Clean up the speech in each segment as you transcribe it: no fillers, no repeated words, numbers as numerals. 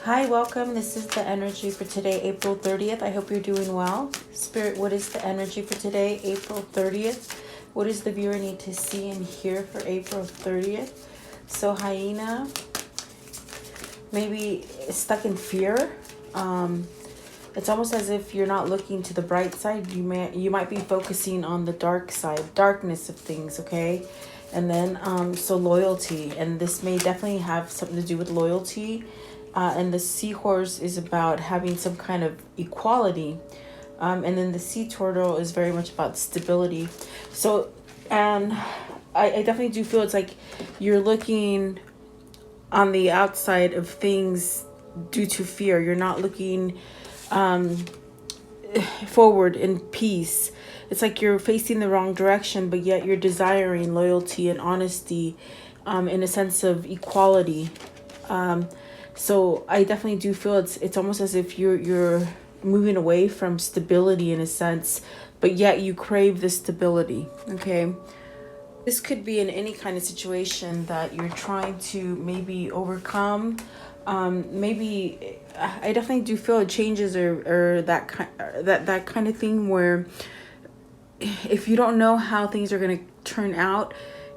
Hi, welcome. This is the energy for today, April 30th. I hope you're doing well. Spirit, what is the energy for today, April 30th? What does the viewer need to see and hear for April 30th? So, hyena, maybe stuck in fear. It's almost as if you're not looking to the bright side. You might be focusing on the dark side, darkness of things, okay? And then, so loyalty, and this may definitely have something to do with loyalty. And the seahorse is about having some kind of equality. And then the sea turtle is very much about stability. So, and I definitely do feel it's like you're looking on the outside of things due to fear. You're not looking forward in peace. It's like you're facing the wrong direction, but yet you're desiring loyalty and honesty, in a sense of equality. So I definitely do feel it's almost as if you're moving away from stability in a sense, but yet you crave the stability. Okay. This could be in any kind of situation that you're trying to maybe overcome. Maybe I definitely do feel it changes or that kind of thing where if you don't know how things are going to turn out,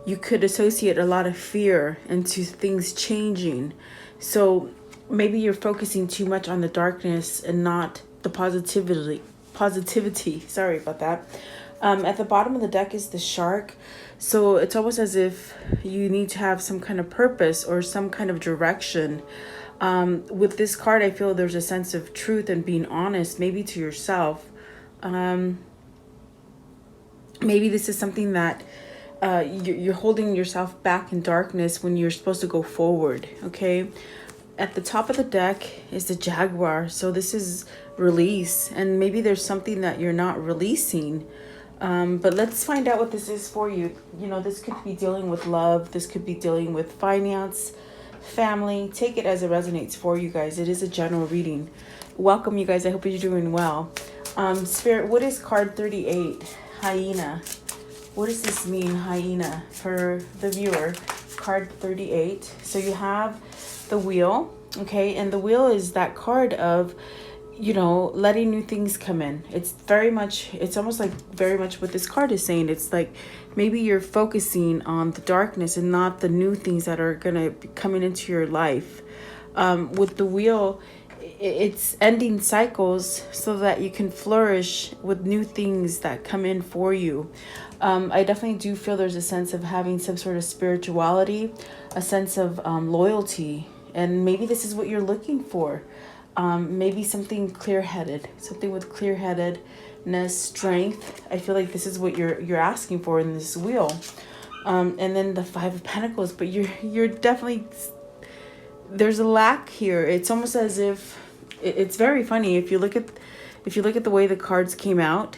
you could associate a lot of fear into things changing. So maybe you're focusing too much on the darkness and not the positivity. Sorry about that. At the bottom of the deck is the shark. So it's almost as if you need to have some kind of purpose or some kind of direction. With this card, I feel there's a sense of truth and being honest, maybe to yourself. Maybe this is something that you're holding yourself back in darkness when you're supposed to go forward, okay? At the top of the deck is the jaguar. So this is release, and maybe there's something that you're not releasing. But let's find out what this is for you. You know, this could be dealing with love. This could be dealing with finance, family. Take it as it resonates for you guys. It is a general reading. Welcome, you guys. I hope you're doing well. Spirit, what is card 38? Hyena. What does this mean, hyena, for the viewer? Card 38. So you have the wheel, okay? And the wheel is that card of, you know, letting new things come in. It's almost like very much what this card is saying. It's like maybe you're focusing on the darkness and not the new things that are going to be coming into your life. With the wheel, it's ending cycles so that you can flourish with new things that come in for you. I definitely do feel there's a sense of having some sort of spirituality, a sense of loyalty, and maybe this is what you're looking for. Maybe something clear-headed, something with clear-headedness, strength. I feel like this is what you're asking for in this wheel. And then the Five of Pentacles, but you're definitely, there's a lack here. It's almost as if it's very funny if you look at the way the cards came out.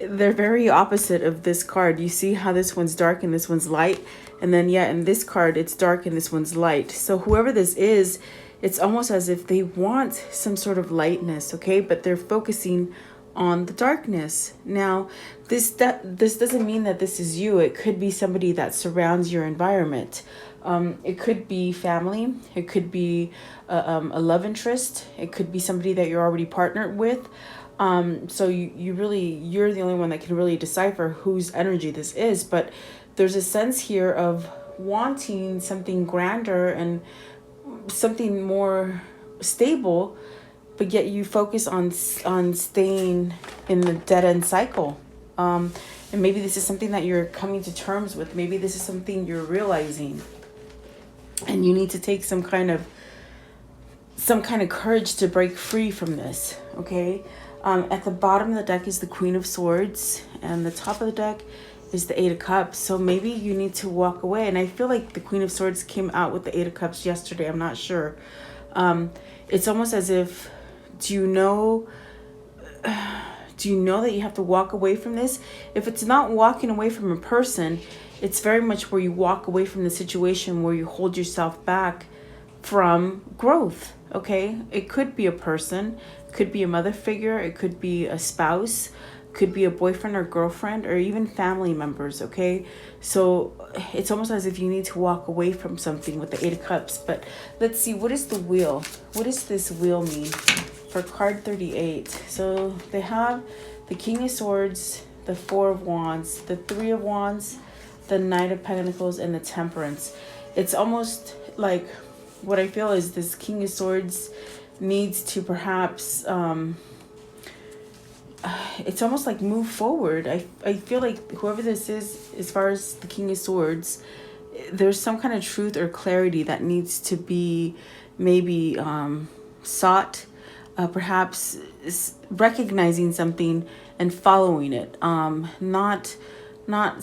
They're very opposite of this card. You see how this one's dark and this one's light, and then in this card it's dark and this one's light. So whoever this is, it's almost as if they want some sort of lightness, okay, but they're focusing on the darkness. Now, this doesn't mean that this is you. It could be somebody that surrounds your environment. It could be family. It could be a love interest. It could be somebody that you're already partnered with. So you're the only one that can really decipher whose energy this is. But there's a sense here of wanting something grander and something more stable, but yet you focus on staying in the dead end cycle. And maybe this is something that you're coming to terms with. Maybe this is something you're realizing, and you need to take some kind of courage to break free from this. Okay. At the bottom of the deck is the Queen of Swords, and the top of the deck is the Eight of Cups. So maybe you need to walk away. And I feel like the Queen of Swords came out with the Eight of Cups yesterday. I'm not sure. It's almost as if, do you know that you have to walk away from this? If it's not walking away from a person, it's very much where you walk away from the situation, where you hold yourself back from growth. Okay. It could be a person, it could be a mother figure, it could be a spouse, could be a boyfriend or girlfriend or even family members, okay? So it's almost as if you need to walk away from something with the Eight of Cups. But let's see, what is the wheel? What does this wheel mean for card 38? So they have the King of Swords, the Four of Wands, the Three of Wands, the Knight of Pentacles, and the Temperance. It's almost like what I feel is this King of Swords needs to perhaps it's almost like move forward. I feel like whoever this is, as far as the King of Swords, there's some kind of truth or clarity that needs to be maybe sought, perhaps recognizing something and following it, not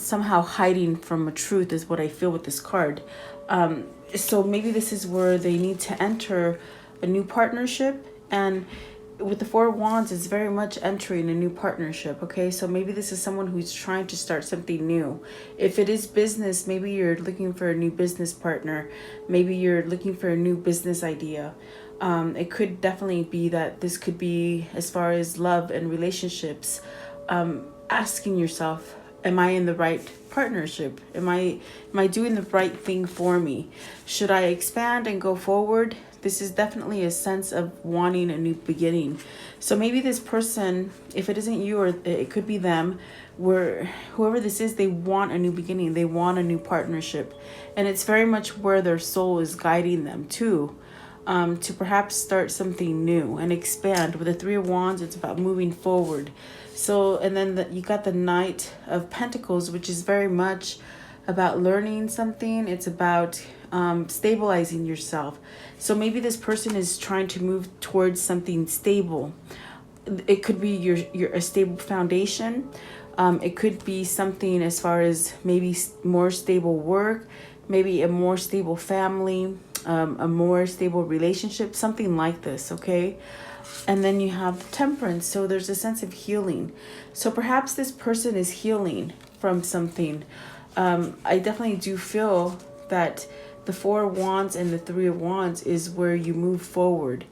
somehow hiding from a truth is what I feel with this card. So maybe this is where they need to enter a new partnership, and with the Four of Wands, it's very much entering a new partnership, okay? So maybe this is someone who's trying to start something new. If it is business, maybe you're looking for a new business partner. Maybe you're looking for a new business idea. It could definitely be that this could be as far as love and relationships, asking yourself, am I in the right partnership? Am I doing the right thing for me? Should I expand and go forward? This is definitely a sense of wanting a new beginning. So maybe this person, if it isn't you, or it could be them, where whoever this is, they want a new beginning. They want a new partnership. And it's very much where their soul is guiding them to perhaps start something new and expand. With the Three of Wands, it's about moving forward. So, and then you got the Knight of Pentacles, which is very much about learning something. It's about stabilizing yourself. So maybe this person is trying to move towards something stable. It could be your a stable foundation. It could be something as far as maybe more stable work, maybe a more stable family, a more stable relationship, something like this, okay? And then you have Temperance, so there's a sense of healing. So perhaps this person is healing from something. I definitely do feel that the Four of Wands and the Three of Wands is where you move forward.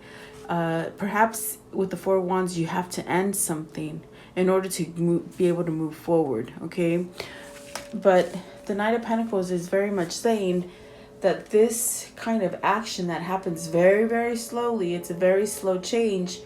Perhaps with the Four of Wands, you have to end something in order to be able to move forward, okay? But the Knight of Pentacles is very much saying that this kind of action that happens very, very slowly, it's a very slow change.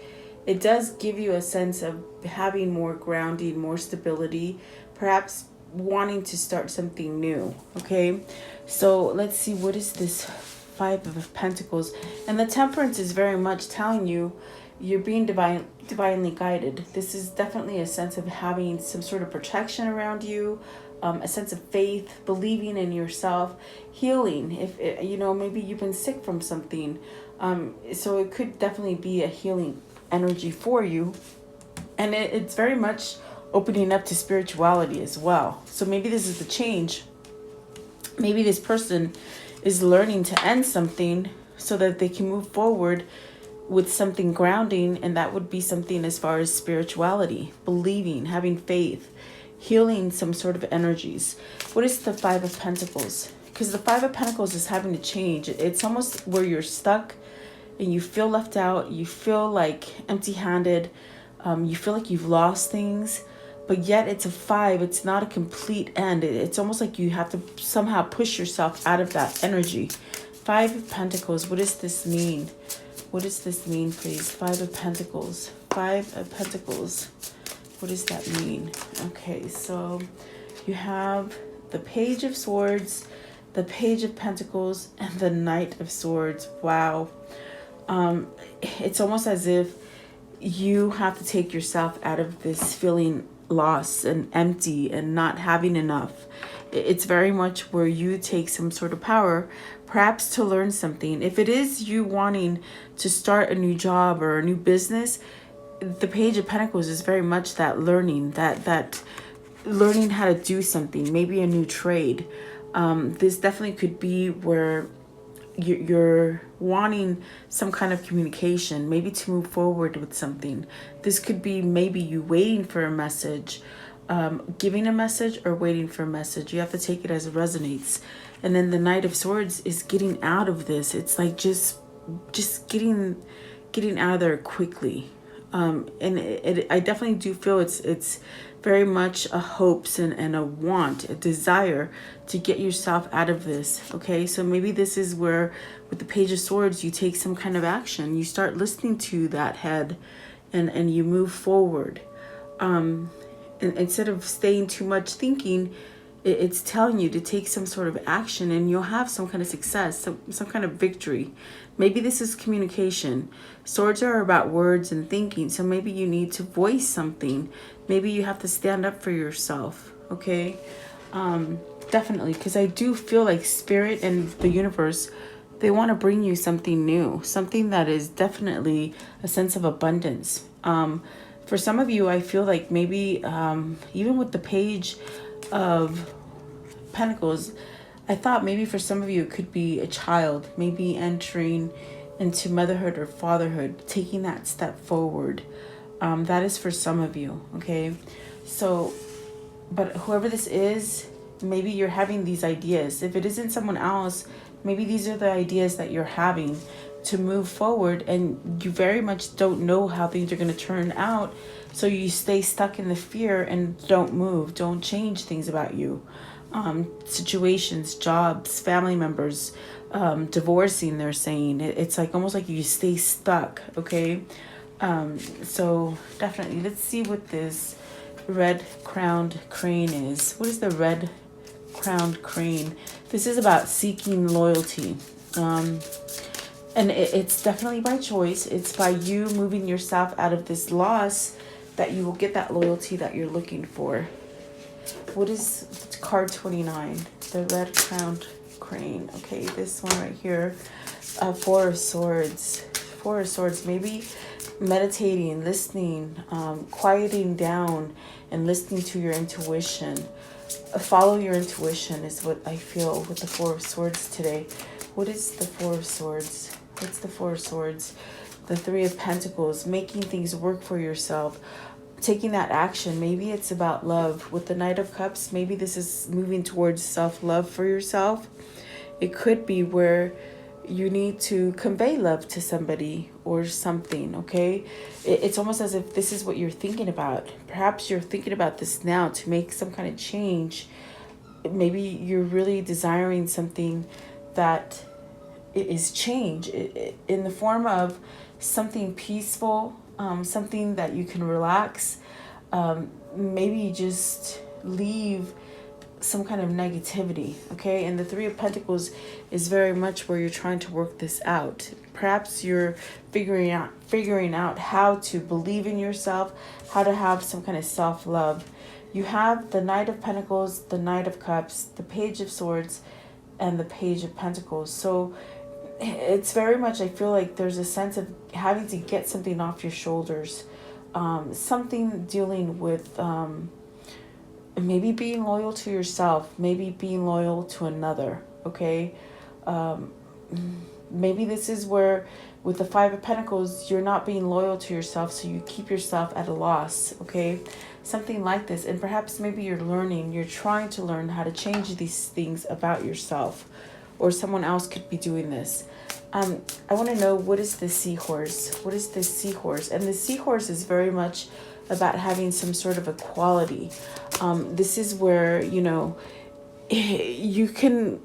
It does give you a sense of having more grounding, more stability, perhaps wanting to start something new, okay? So let's see, what is this Five of Pentacles? And the Temperance is very much telling you you're being divinely guided. This is definitely a sense of having some sort of protection around you, a sense of faith, believing in yourself, healing. If maybe you've been sick from something, so it could definitely be a healing energy for you, and it's very much opening up to spirituality as well. So maybe this is the change. Maybe this person is learning to end something so that they can move forward with something grounding, and that would be something as far as spirituality, believing, having faith, healing some sort of energies. What is the Five of Pentacles? Because the Five of Pentacles is having to change. It's almost where you're stuck and you feel left out. You feel like empty-handed. You feel like you've lost things. But yet it's a five. It's not a complete end. It's almost like you have to somehow push yourself out of that energy. Five of Pentacles. What does this mean? What does this mean, please? Five of Pentacles. Five of Pentacles. What does that mean? Okay, so you have the Page of Swords, the Page of Pentacles, and the Knight of Swords. Wow. It's almost as if you have to take yourself out of this feeling lost and empty and not having enough. It's very much where you take some sort of power, perhaps to learn something. If it is you wanting to start a new job or a new business, the Page of Pentacles is very much that learning, that learning how to do something, maybe a new trade. This definitely could be where you're wanting some kind of communication, maybe to move forward with something. This could be maybe you waiting for a message, giving a message, or waiting for a message. You have to take it as it resonates. And then the Knight of Swords is getting out of this. It's like just getting out of there quickly. And I definitely do feel it's very much a hopes and a want, a desire to get yourself out of this. Okay, so maybe this is where with the Page of Swords you take some kind of action. You start listening to that head, and you move forward. And instead of staying too much thinking, it's telling you to take some sort of action, and you'll have some kind of success, some kind of victory. Maybe this is communication. Swords are about words and thinking, so maybe you need to voice something. Maybe you have to stand up for yourself, okay? Definitely, because I do feel like Spirit and the universe, they want to bring you something new, something that is definitely a sense of abundance. For some of you, I feel like maybe even with the Page of Pentacles, I thought maybe for some of you it could be a child, maybe entering into motherhood or fatherhood, taking that step forward. That is for some of you, okay? So, but whoever this is, maybe you're having these ideas. If it isn't someone else, maybe these are the ideas that you're having to move forward, and you very much don't know how things are going to turn out. So you stay stuck in the fear and don't move, don't change things about you. Situations, jobs, family members, divorcing, they're saying. It's like almost like you stay stuck, okay? So definitely, let's see what this red crowned crane is. What is the red crowned crane? This is about seeking loyalty. And it's definitely by choice. It's by you moving yourself out of this loss that you will get that loyalty that you're looking for. What is card 29? The red crowned crane. Okay, this one right here. Four of Swords. Four of Swords. Maybe meditating, listening, quieting down and listening to your intuition. Follow your intuition is what I feel with the Four of Swords today. What is the Four of Swords? What's the Four of Swords? The Three of Pentacles. Making things work for yourself. Taking that action. Maybe it's about love. With the Knight of Cups, maybe this is moving towards self-love for yourself. It could be where you need to convey love to somebody or something, okay? It's almost as if this is what you're thinking about. Perhaps you're thinking about this now to make some kind of change. Maybe you're really desiring something that is change in the form of something peaceful, something that you can relax. Maybe just leave some kind of negativity, okay? And the Three of Pentacles is very much where you're trying to work this out. Perhaps you're figuring out how to believe in yourself, how to have some kind of self-love. You have the Knight of Pentacles, the Knight of Cups, the Page of Swords, and the Page of Pentacles. So it's very much, I feel like there's a sense of having to get something off your shoulders. Something dealing with maybe being loyal to yourself, maybe being loyal to another, okay? Maybe this is where with the Five of Pentacles, you're not being loyal to yourself, so you keep yourself at a loss, okay? Something like this. And perhaps maybe you're trying to learn how to change these things about yourself, or someone else could be doing this. I want to know, what is the Seahorse? What is the Seahorse? And the Seahorse is very much about having some sort of equality. This is where, you can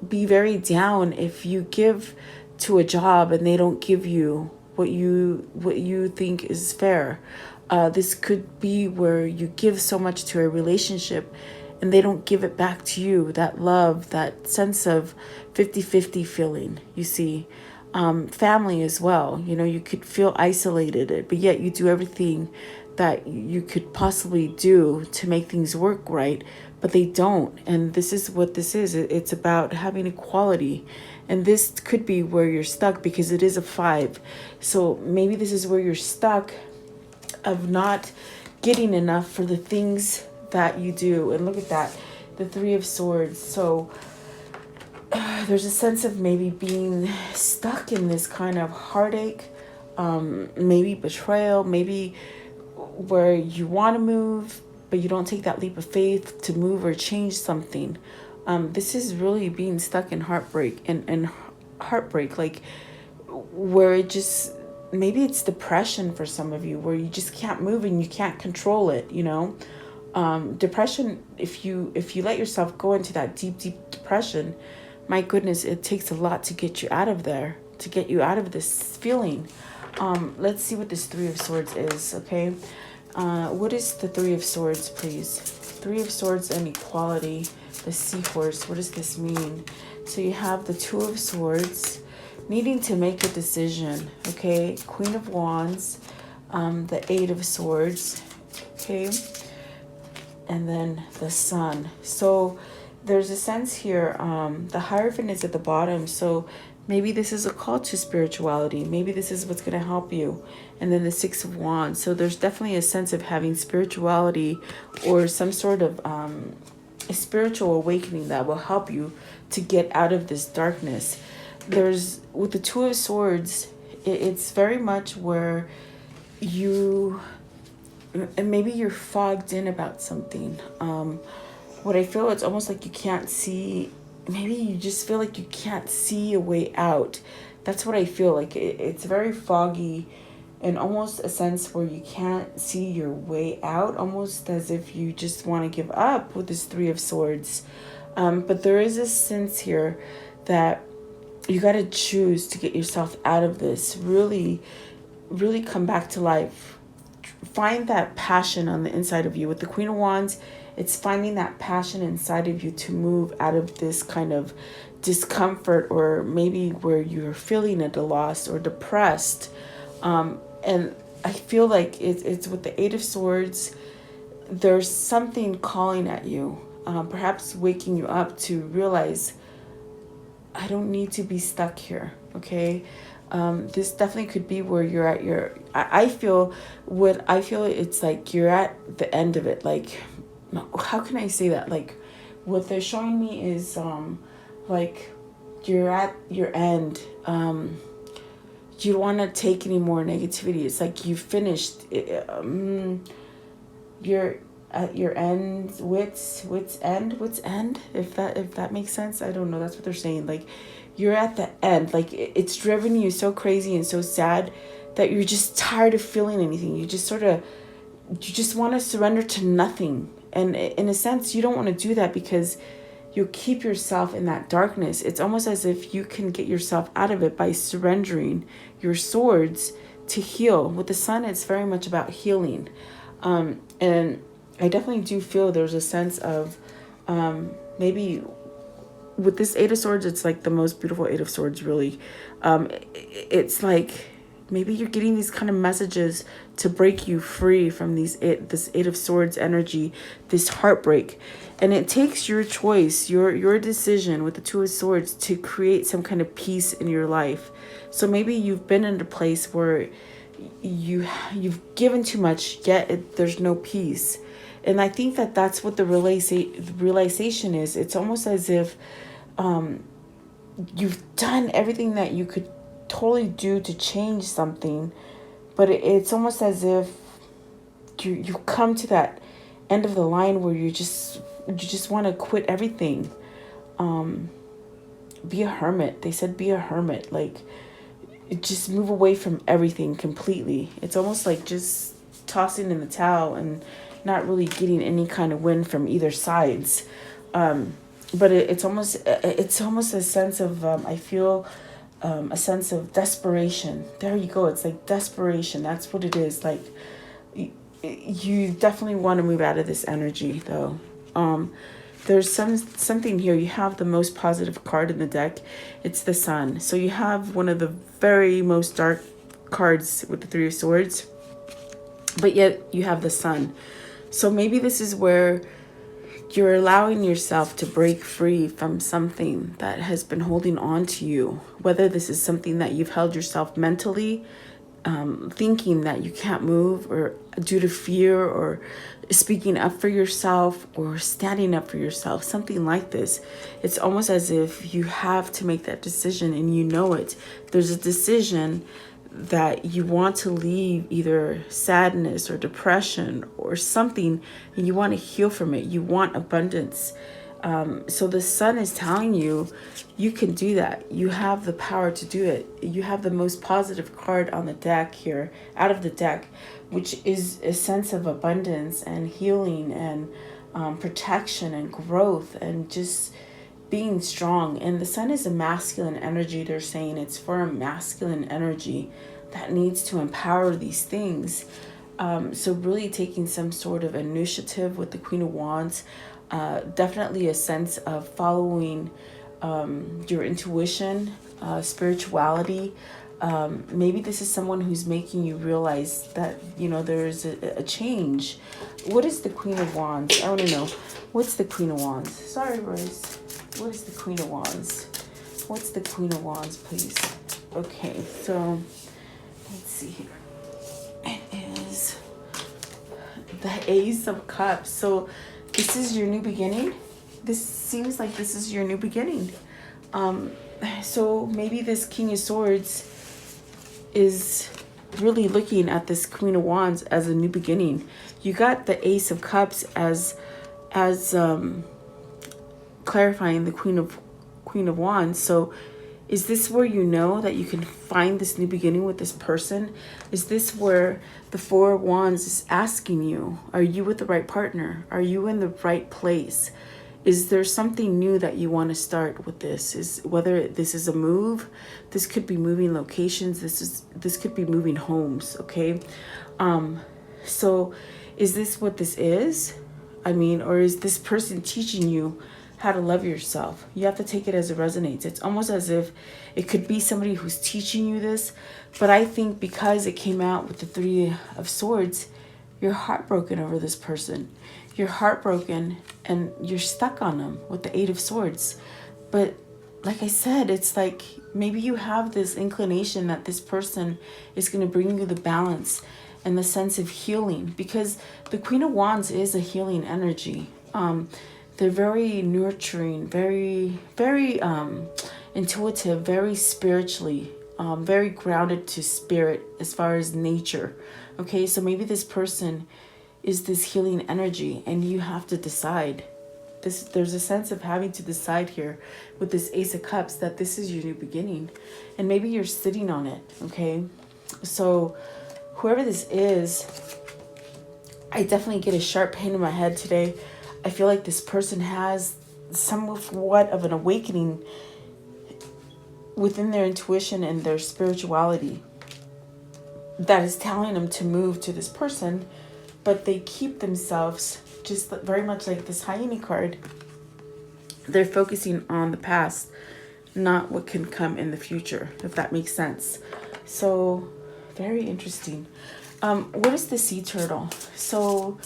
be very down if you give to a job and they don't give you what you think is fair. This could be where you give so much to a relationship and they don't give it back to you, that love, that sense of 50-50 feeling, you see. Family as well, you could feel isolated, but yet you do everything that you could possibly do to make things work right, but they don't. And this is what this is. It's about having equality. And this could be where you're stuck because it is a 5. So maybe this is where you're stuck of not getting enough for the things that you do. And look at that, the Three of Swords. So there's a sense of maybe being stuck in this kind of heartache, maybe betrayal, maybe where you want to move, but you don't take that leap of faith to move or change something. This is really being stuck in heartbreak and heartbreak, like where it just maybe it's depression for some of you, where you just can't move and you can't control it, you know. Depression, if you let yourself go into that deep depression, my goodness, it takes a lot to get you out of there, to get you out of this feeling. Let's see what this Three of Swords is, okay? What is the Three of Swords, please? Three of Swords and equality. The Seahorse, what does this mean? So you have the Two of Swords, needing to make a decision, okay? Queen of Wands, the Eight of Swords, okay? And then the Sun. So there's a sense here, the Hierophant is at the bottom, so maybe this is a call to spirituality. Maybe this is what's going to help you. And then the Six of Wands. So there's definitely a sense of having spirituality or some sort of a spiritual awakening that will help you to get out of this darkness. There's, with the Two of Swords, it's very much where you, and maybe you're fogged in about something. What I feel, it's almost like you can't see, maybe you just feel like you can't see a way out. That's what I feel like. It's very foggy, and almost a sense where you can't see your way out, almost as if you just want to give up with this Three of Swords. But there is a sense here that you got to choose to get yourself out of this. Really, really come back to life. Find that passion on the inside of you. With the Queen of Wands, it's finding that passion inside of you to move out of this kind of discomfort, or maybe where you're feeling at a loss or depressed. And I feel like it's with the Eight of Swords, there's something calling at you, perhaps waking you up to realize, I don't need to be stuck here, okay? This definitely could be where you're at your, I feel it's like you're at the end of it. Like, how can I say that? Like, what they're showing me is, like, you're at your end. You don't want to take any more negativity. It's like you finished. You're at your end, wits end. If that makes sense, I don't know. That's what they're saying. Like, you're at the end. Like, it's driven you so crazy and so sad that you're just tired of feeling anything. You just want to surrender to nothing. And in a sense, you don't want to do that because you'll keep yourself in that darkness. It's almost as if you can get yourself out of it by surrendering your swords to heal. With the Sun, it's very much about healing. And I definitely do feel there's a sense of maybe with this Eight of Swords, it's like the most beautiful Eight of Swords, really. It's like maybe you're getting these kind of messages to break you free from this Eight of Swords energy, this heartbreak. And it takes your choice, your decision with the Two of Swords to create some kind of peace in your life. So maybe you've been in a place where you've given too much, yet there's no peace. And I think that's what the realization is. It's almost as if you've done everything that you could totally do to change something, but it's almost as if you come to that end of the line where you just want to quit everything. Be a hermit. They said be a hermit. Like, just move away from everything completely. It's almost like just tossing in the towel and not really getting any kind of win from either sides. But it's almost a sense of I feel a sense of desperation. There you go. It's like desperation. That's what it is. Like, you definitely want to move out of this energy, though. There's something here. You have the most positive card in the deck. It's the Sun. So you have one of the very most dark cards with the Three of Swords, but yet you have the Sun. So maybe this is where you're allowing yourself to break free from something that has been holding on to you. Whether this is something that you've held yourself mentally, thinking that you can't move, or due to fear, or speaking up for yourself, or standing up for yourself, something like this. It's almost as if you have to make that decision, and you know it. There's a decision that you want to leave either sadness or depression or something, and you want to heal from it. You want abundance. So the sun is telling you, you can do that. You have the power to do it. You have the most positive card on the deck here, out of the deck, which is a sense of abundance and healing and protection and growth and just being strong. And the sun is a masculine energy. They're saying it's for a masculine energy that needs to empower these things. So really taking some sort of initiative with the Queen of Wands, definitely a sense of following your intuition, spirituality. Maybe this is someone who's making you realize that, there's a change. What is the Queen of Wands? I want to know. What's the Queen of Wands? Sorry, Royce. What is the Queen of Wands? What's the Queen of Wands, please? Okay, so let's see here. It is the Ace of Cups. So this is your new beginning. This seems like this is your new beginning. So maybe this King of Swords is really looking at this Queen of Wands as a new beginning. You got the Ace of Cups as clarifying the Queen of Wands. So is this where you know that you can find this new beginning with this person? Is this where the Four of Wands is asking you, are you with the right partner? Are you in the right place? Is there something new that you want to start with this? Is whether this is a move, this could be moving locations, this could be moving homes, okay? So is this what this is? Or is this person teaching you how to love yourself? You have to take it as it resonates. It's almost as if it could be somebody who's teaching you this, but I think because it came out with the Three of Swords, you're heartbroken over this person. You're heartbroken and you're stuck on them with the Eight of Swords. But like I said, it's like maybe you have this inclination that this person is going to bring you the balance and the sense of healing, because the Queen of Wands is a healing energy. They're very nurturing, very, very intuitive, very spiritually, very grounded to spirit as far as nature. Okay, so maybe this person is this healing energy and you have to decide. There's a sense of having to decide here with this Ace of Cups that this is your new beginning. And maybe you're sitting on it, okay? So whoever this is, I definitely get a sharp pain in my head today. I feel like this person has somewhat of an awakening within their intuition and their spirituality that is telling them to move to this person, but they keep themselves just very much like this hyena card. They're focusing on the past, not what can come in the future, if that makes sense. So very interesting. What is the sea turtle? So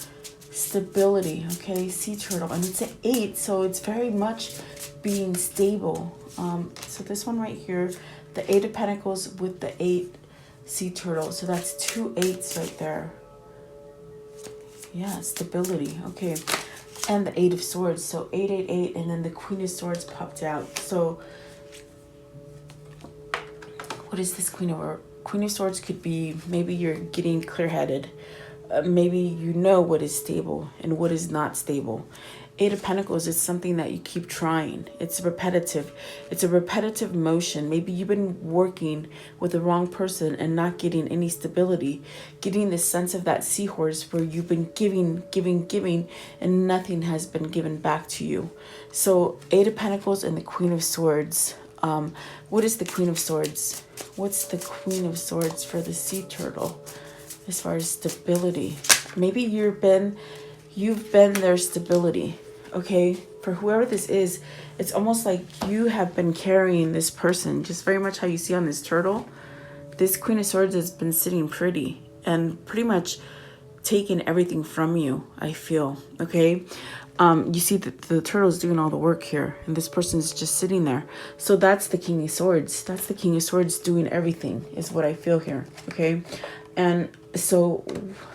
stability, okay, sea turtle, and it's an 8, so it's very much being stable. So this one right here, the 8 of Pentacles with the 8 sea turtle, so that's 2 8s right there. Yeah, stability, okay. And the 8 of Swords, so 888, and then the Queen of Swords popped out. So what is this Queen of Swords? Could be maybe you're getting clear-headed. Maybe you know what is stable and what is not stable. 8 of Pentacles is something that you keep trying. It's repetitive. It's a repetitive motion. Maybe you've been working with the wrong person and not getting any stability. Getting this sense of that seahorse where you've been giving, and nothing has been given back to you. So 8 of Pentacles and the Queen of Swords. What is the Queen of Swords? What's the Queen of Swords for the sea turtle? As far as stability, maybe you've been their stability, okay? For whoever this is, it's almost like you have been carrying this person, just very much how you see on this turtle. This Queen of Swords has been sitting pretty and pretty much taking everything from you, I feel, okay? You see that the turtle's doing all the work here, and this person's just sitting there. So that's the King of Swords. That's the King of Swords doing everything, is what I feel here, okay? And so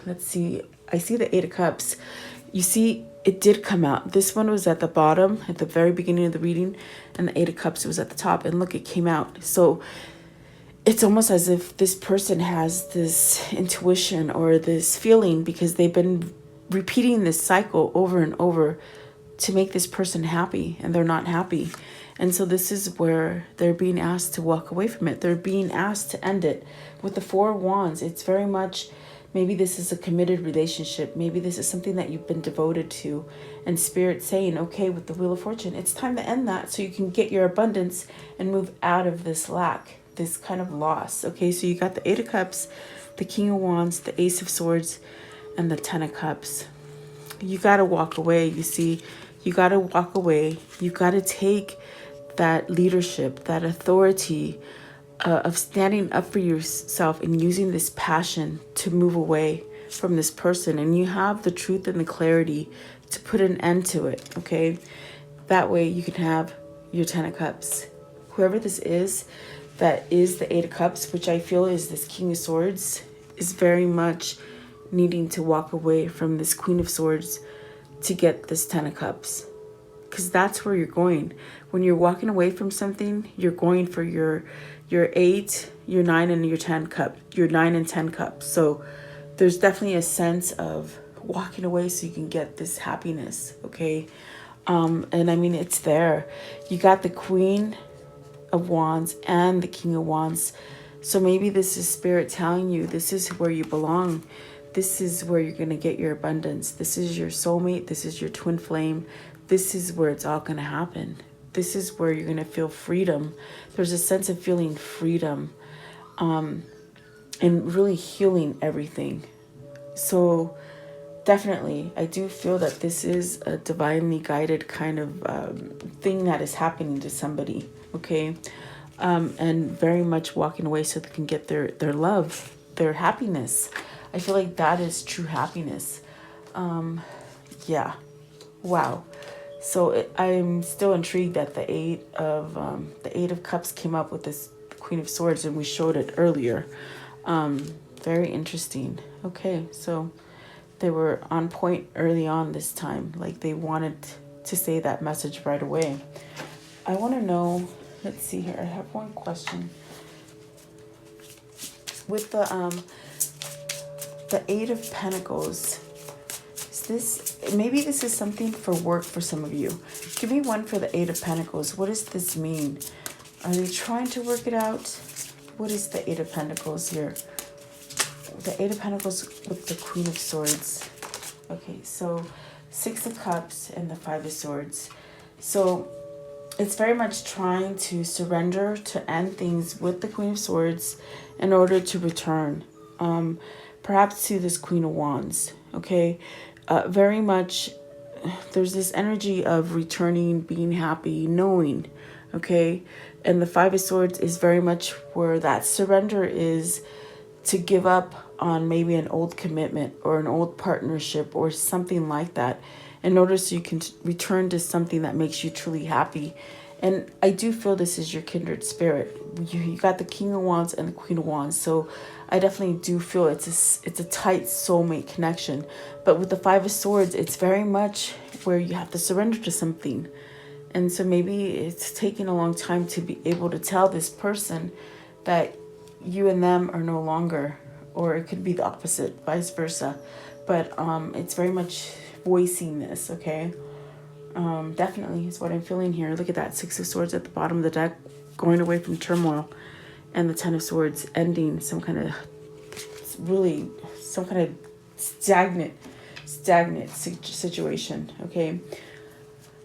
let's see, I see the 8 of Cups. You see, it did come out. This one was at the bottom at the very beginning of the reading, and the 8 of Cups was at the top, and look, it came out. So it's almost as if this person has this intuition or this feeling, because they've been repeating this cycle over and over to make this person happy, and they're not happy. And so this is where they're being asked to walk away from it. They're being asked to end it. With the Four of Wands, it's very much, maybe this is a committed relationship. Maybe this is something that you've been devoted to. And Spirit saying, okay, with the Wheel of Fortune, it's time to end that so you can get your abundance and move out of this lack, this kind of loss. Okay, so you got the Eight of Cups, the King of Wands, the Ace of Swords, and the Ten of Cups. You got to walk away, you see. You got to walk away. You got to take that leadership, that authority of standing up for yourself and using this passion to move away from this person. And you have the truth and the clarity to put an end to it, okay? That way you can have your Ten of Cups. Whoever this is, that is the Eight of Cups, which I feel is this King of Swords, is very much needing to walk away from this Queen of Swords to get this Ten of Cups. Because that's where you're going. When you're walking away from something, you're going for your 8, your 9, and your 10 cup. Your 9 and 10 cups. So there's definitely a sense of walking away so you can get this happiness, okay? And I mean, it's there. You got the Queen of Wands and the King of Wands. So maybe this is Spirit telling you this is where you belong. This is where you're going to get your abundance. This is your soulmate. This is your twin flame. This is where it's all going to happen. This is where you're going to feel freedom. There's a sense of feeling freedom and really healing everything. So definitely, I do feel that this is a divinely guided kind of thing that is happening to somebody, okay? And very much walking away so they can get their love, their happiness. I feel like that is true happiness. Yeah. Wow. So I'm still intrigued that the Eight of Cups came up with this Queen of Swords, and we showed it earlier. Very interesting. Okay, so they were on point early on this time. Like they wanted to say that message right away. I want to know, let's see here. I have one question. With the Eight of Pentacles, maybe this is something for work for some of you. Give me one for the Eight of Pentacles. What does this mean? Are they trying to work it out? What is the Eight of Pentacles here? The Eight of Pentacles with the Queen of Swords. Okay, so Six of Cups and the Five of Swords. So it's very much trying to surrender, to end things with the Queen of Swords in order to return. Perhaps to this Queen of Wands, okay? Very much, there's this energy of returning, being happy, knowing, okay? And the Five of Swords is very much where that surrender is, to give up on maybe an old commitment or an old partnership or something like that in order so you can return to something that makes you truly happy. And I do feel this is your kindred spirit. You got the King of Wands and the Queen of Wands. So I definitely do feel it's a tight soulmate connection. But with the Five of Swords, it's very much where you have to surrender to something. And so maybe it's taking a long time to be able to tell this person that you and them are no longer, or it could be the opposite, vice versa. But it's very much voicing this, okay? Definitely is what I'm feeling here. Look at that, Six of Swords at the bottom of the deck, going away from turmoil, and the Ten of Swords ending some kind of stagnant situation, okay?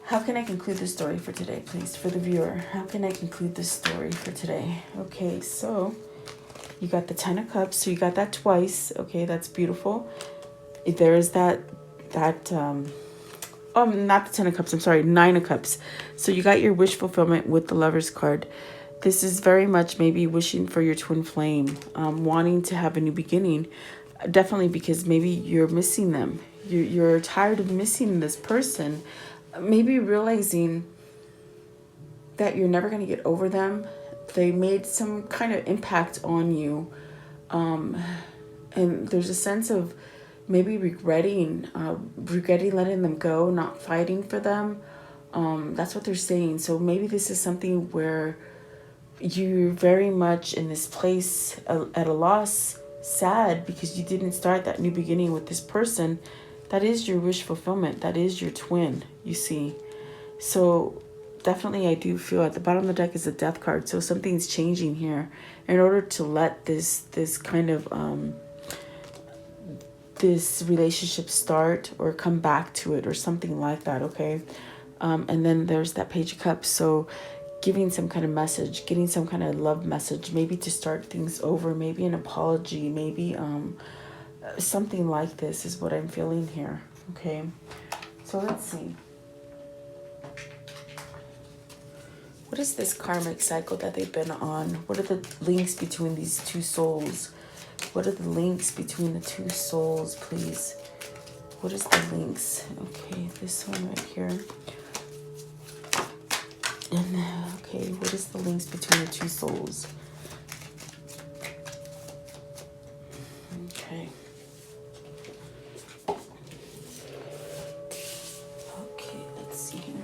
How can I conclude this story for today, please, for the viewer? How can I conclude this story for today? Okay, so you got the Ten of Cups, so you got that twice. Okay, that's beautiful. There is that not the Ten of Cups, I'm sorry, Nine of Cups. So you got your wish fulfillment with the Lover's card. This is very much maybe wishing for your twin flame, wanting to have a new beginning. Definitely because maybe you're missing them. You're tired of missing this person. Maybe realizing that you're never going to get over them. They made some kind of impact on you. And there's a sense of maybe regretting letting them go, not fighting for them. That's what they're saying. So maybe this is something where you're very much in this place at a loss, sad because you didn't start that new beginning with this person That is your wish fulfillment. That is your twin, you see. So definitely I do feel at the bottom of the deck is a death card. So something's changing here in order to let this kind of this relationship start or come back to it or something like that, okay? And then there's that Page of Cups. So giving some kind of message, getting some kind of love message, maybe to start things over, maybe an apology, maybe something like this is what I'm feeling here, okay? So let's see. What is this karmic cycle that they've been on? What are the links between these two souls? What are the links between the two souls, please? What is the links? Okay, this one right here. And okay, what is the links between the two souls? Okay. Okay, let's see here.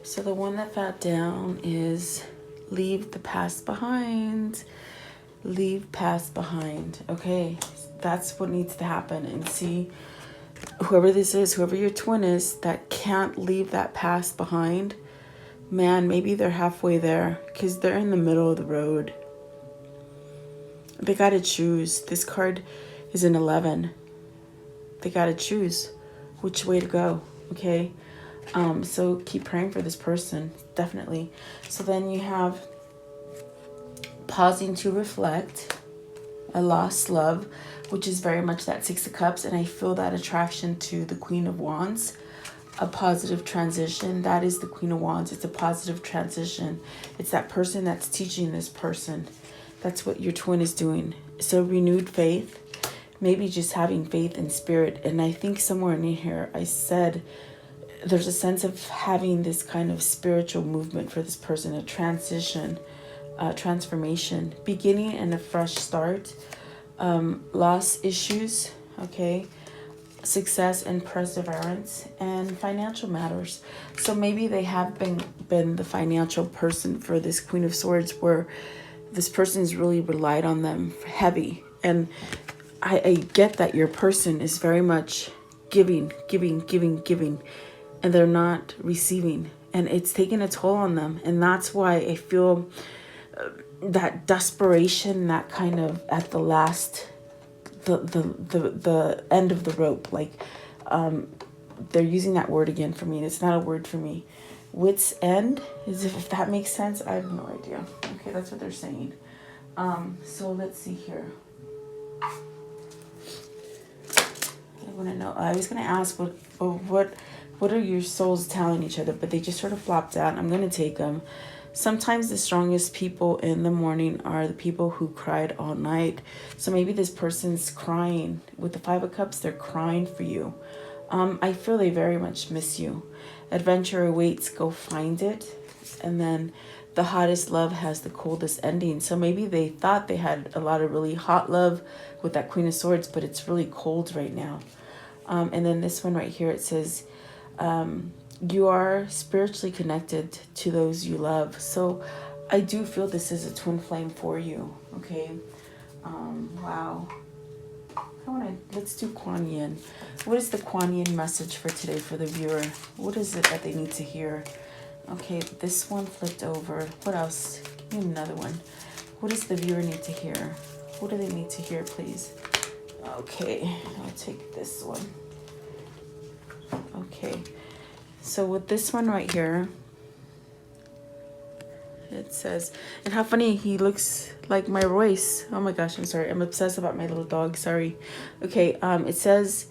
So the one that fell down is leave the past behind. Leave past behind. Okay, that's what needs to happen. And see, whoever this is, whoever your twin is that can't leave that past behind, man, maybe they're halfway there because they're in the middle of the road. They got to choose. This card is an 11. They got to choose which way to go, okay? So keep praying for this person, definitely. So then you have pausing to reflect, a lost love, which is very much that Six of Cups, and I feel that attraction to the Queen of Wands. A positive transition, that is the Queen of Wands. It's a positive transition. It's that person that's teaching this person. That's what your twin is doing. So renewed faith, maybe just having faith in spirit. And I think somewhere in here I said there's a sense of having this kind of spiritual movement for this person, a transition, transformation, beginning and a fresh start, loss issues, okay, success and perseverance, and financial matters. So maybe they have been the financial person for this Queen of Swords, where this person's really relied on them heavy. And I get that your person is very much giving, and they're not receiving, and it's taking a toll on them. And that's why I feel that desperation, that kind of at the last, the end of the rope, like they're using that word again for me, and it's not a word for me. Wit's end, is if that makes sense. I have no idea. Okay, that's what they're saying. So let's see here. I want to know. I was going to ask what are your souls telling each other, but they just sort of flopped out. I'm going to take them. Sometimes the strongest people in the morning are the people who cried all night. So maybe this person's crying. With the Five of Cups, they're crying for you. I feel they very much miss you. Adventure awaits, go find it. And then the hottest love has the coldest ending. So maybe they thought they had a lot of really hot love with that Queen of Swords, but it's really cold right now. And then this one right here, it says, you are spiritually connected to those you love. So I do feel this is a twin flame for you, okay? Wow. Let's do Kuan Yin. What is the Kuan Yin message for today for the viewer? What is it that they need to hear? Okay, this one flipped over. What else? Give me another one. What does the viewer need to hear? What do they need to hear, please? Okay, I'll take this one. Okay, so with this one right here, it says, and how funny, he looks like my Royce. Oh my gosh, I'm sorry. I'm obsessed about my little dog. Sorry. Okay, it says,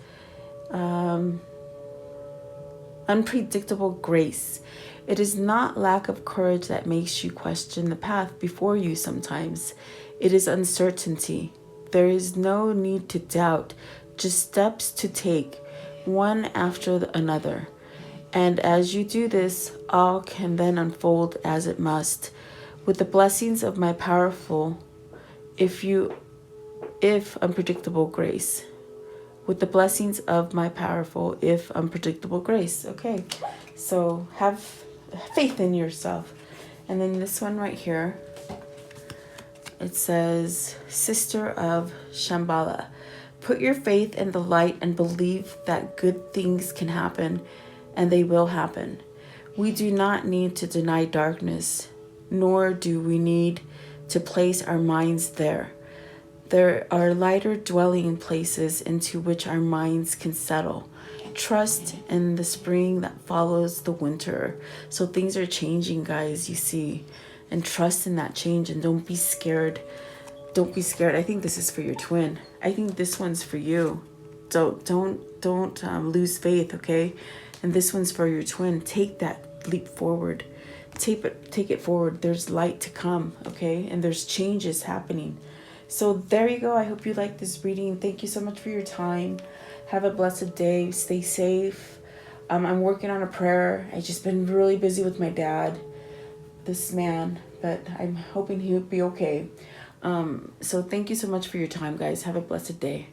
unpredictable grace. It is not lack of courage that makes you question the path before you sometimes. It is uncertainty. There is no need to doubt, just steps to take, one after another. And as you do this, all can then unfold as it must. With the blessings of my powerful, if unpredictable grace. With the blessings of my powerful, if unpredictable grace. Okay, so have faith in yourself. And then this one right here, it says, Sister of Shambhala. Put your faith in the light and believe that good things can happen, and they will happen. We do not need to deny darkness, nor do we need to place our minds there. There are lighter dwelling places into which our minds can settle. Trust in the spring that follows the winter. So things are changing, guys, you see. And trust in that change, and don't be scared. Don't be scared. I think this is for your twin. I think this one's for you. Don't lose faith, okay? And this one's for your twin. Take that leap forward. Take it forward. There's light to come, okay? And there's changes happening. So there you go. I hope you liked this reading. Thank you so much for your time. Have a blessed day. Stay safe. I'm working on a prayer. I just been really busy with my dad, this man, but I'm hoping he'll be okay. So thank you so much for your time, guys. Have a blessed day.